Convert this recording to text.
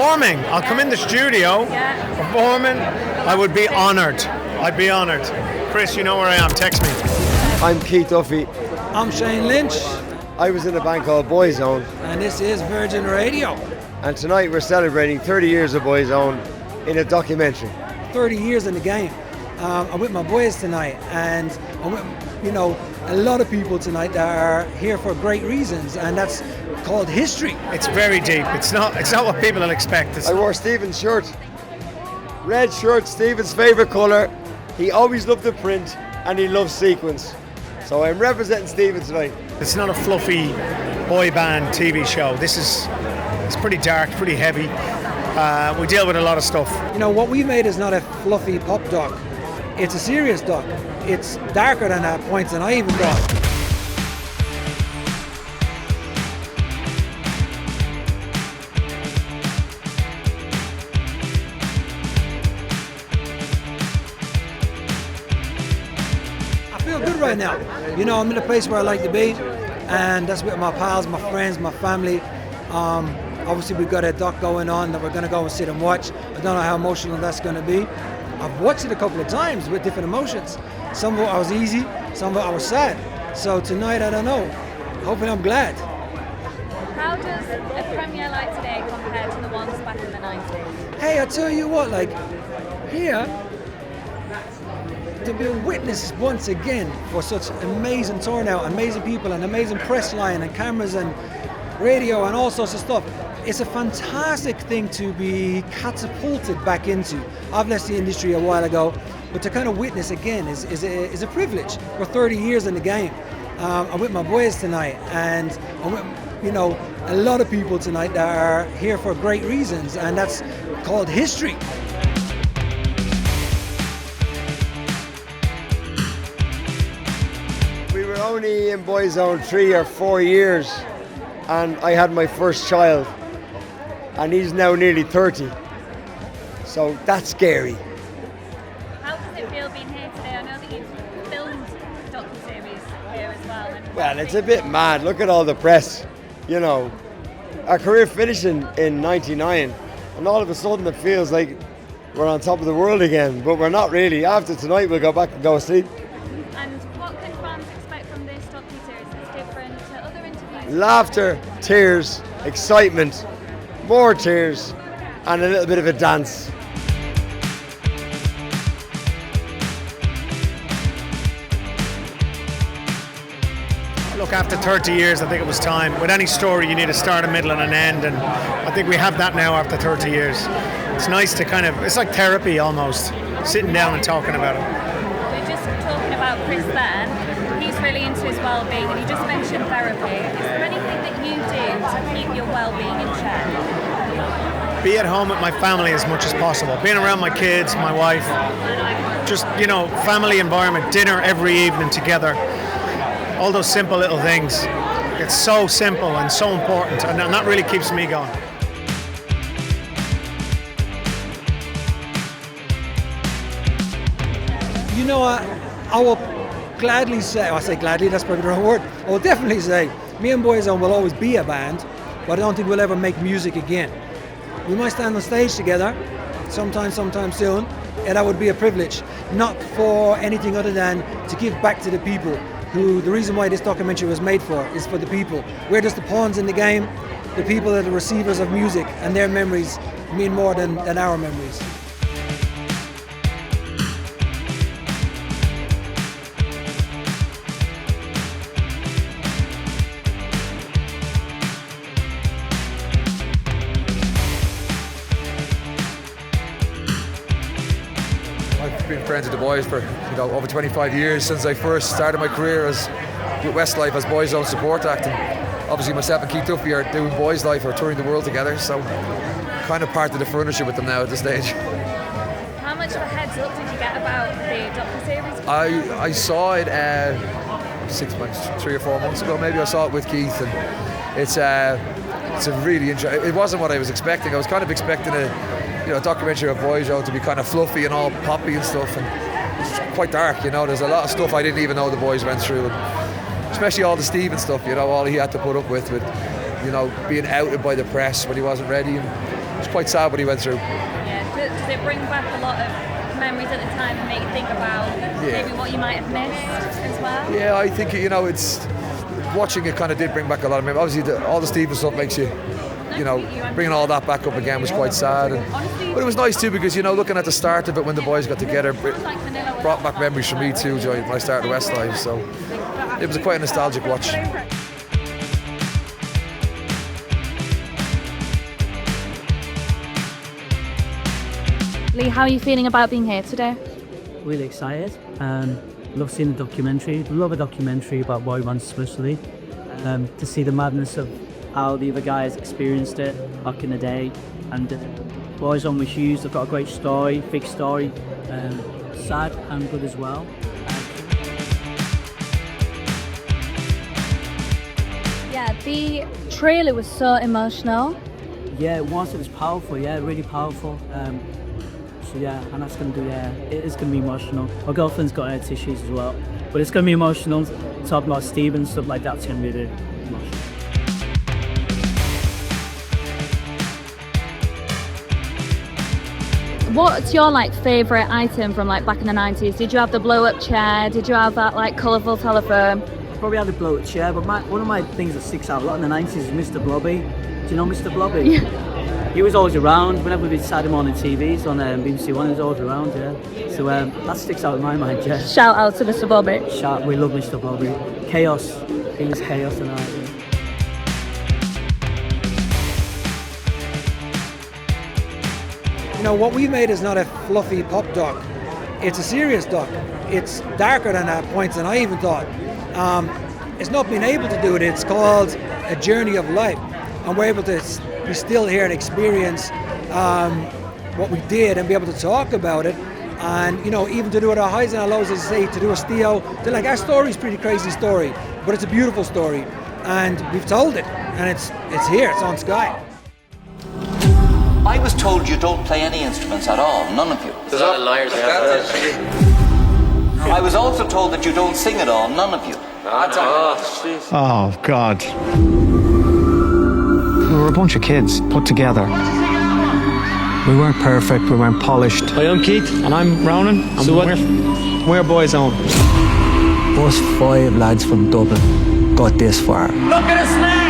performing. I'll come in the studio, performing. I would be honoured. I'd be honoured. Chris, you know where I am. Text me. I'm Keith Duffy. I'm Shane Lynch. I was in a band called Boyzone. And this is Virgin Radio. And tonight we're celebrating 30 years of Boyzone in a documentary. 30 years in the game. I'm with my boys tonight, and I'm with, a lot of people tonight that are here for great reasons, and that's called history. It's very deep. It's not what people will expect. I wore Stephen's shirt. Red shirt, Stephen's favourite colour. He always loved the print, and he loves sequins. So I'm representing Stephen tonight. It's not a fluffy boy band TV show. It's pretty dark, pretty heavy. We deal with a lot of stuff. What we've made is not a fluffy pop doc. It's a serious doc. It's darker than that points than I even thought. I feel good right now. I'm in a place where I like to be, and that's with my pals, my friends, my family. Obviously we've got a doc going on that we're going to go and sit and watch. I don't know how emotional that's going to be. I've watched it a couple of times with different emotions. Some of it I was easy, some of it I was sad. So tonight, I don't know. Hopefully I'm glad. How does a premiere like today compare to the ones back in the 90s? Hey, I tell you what, here, to be a witness once again for such amazing turnout, amazing people, and amazing press line and cameras and radio and all sorts of stuff. It's a fantastic thing to be catapulted back into. I've left the industry a while ago, but to kind of witness again is a privilege. We're 30 years in the game. I'm with my boys tonight, and I'm with a lot of people tonight that are here for great reasons, and that's called history. We were only in Boyzone 3 or 4 years, and I had my first child. And he's now nearly 30. So that's scary. How does it feel being here today? I know that you've filmed docu-series here as well. Well, it's a bit mad. Look at all the press. Our career finished in 99, and all of a sudden it feels like we're on top of the world again, but we're not really. After tonight we'll go back and go sleep. And what can fans expect from this docu-series that's different to other interviews? Laughter, tears, excitement. More tears and a little bit of a dance. Look, after 30 years, I think it was time. With any story, you need a start, a middle, and an end, and I think we have that now after 30 years. It's nice to it's like therapy almost, sitting down and talking about it. We're just talking about Chris then. He's really into his well-being, and you just mentioned therapy. Is there anything that you do to keep your well-being in check? Be at home with my family as much as possible. Being around my kids, my wife, just, family environment, dinner every evening together. All those simple little things. It's so simple and so important, and that really keeps me going. I will gladly say, I say gladly, that's probably the wrong word. I will definitely say, me and Boyzone will always be a band, but I don't think we'll ever make music again. We might stand on stage together sometime soon, and that would be a privilege, not for anything other than to give back to the people who the reason why this documentary was made for is for the people. We're just the pawns in the game. The people are the receivers of music, and their memories mean more than our memories. I've been friends with the boys for over 25 years since I first started my career with Westlife as Boyzone support act. And obviously myself and Keith Duffy are doing Boys Life, or touring the world together, so kind of part of the furniture with them now at this stage. How much of a heads up did you get about the docu-series? I saw it 3 or 4 months ago maybe. I saw it with Keith, and it's a really interesting. It wasn't what I was expecting. I was kind of expecting a documentary of Boyzone to be kind of fluffy and all poppy and stuff, and it's quite dark. There's a lot of stuff I didn't even know the boys went through, and especially all the Stephen stuff. All he had to put up with being outed by the press when he wasn't ready. And it's quite sad what he went through. Yeah. Does it bring back a lot of memories at the time and make you think about maybe what you might have missed as well? Yeah, I think, you know, it's watching it kind of did bring back a lot of memories. Obviously, all the Stephen stuff makes you, you know, bringing all that back up again was quite sad. But it was nice too because, you know, looking at the start of it when the boys got together, brought back memories for me too when I started Westlife. So it was quite a nostalgic watch. Lee, how are you feeling about being here today? Really excited. Love seeing the documentary. Love a documentary about Boyzone especially. To see the madness of how the other guys experienced it back in the day. And Boyzone was huge. They've got a great story, big story, sad and good as well. Yeah, the trailer was so emotional. Yeah, it was powerful. Yeah, really powerful. So yeah, and that's gonna do. Yeah, it is gonna be emotional. My girlfriend's got health issues as well, but it's gonna be emotional. Talking about Steve and stuff like that's gonna be really emotional. What's your favourite item from back in the 90s? Did you have the blow-up chair? Did you have that colourful telephone? Probably had the blow-up chair, but one of my things that sticks out a lot in the 90s is Mr. Blobby. Do you know Mr. Blobby? Yeah. He was always around. Whenever we Saturday morning TVs on BBC One, he was always around. Yeah. So that sticks out in my mind. Yeah. Shout out to Mr. Bobby. We love Mr. Blobby. Chaos. He was chaos tonight. Yeah. You know, what we made is not a fluffy pop doc. It's a serious doc. It's darker than at points than I even thought. It's not being able to do it. It's called A Journey of Life. And we're able to be still here and experience what we did and be able to talk about it. And, you know, even to do it our highs and our lows, as I say, to do a steo. Our story's a pretty crazy story, but it's a beautiful story. And we've told it. And it's here. It's on Sky. I was told you don't play any instruments at all, none of you. There's a lot of liars there. I was also told that you don't sing at all, none of you. Oh, God. We were a bunch of kids put together. We weren't perfect, we weren't polished. Hi, I'm Keith. And I'm Ronan. And we're Boyzone. Us 5 lads from Dublin got this far. Look at us now!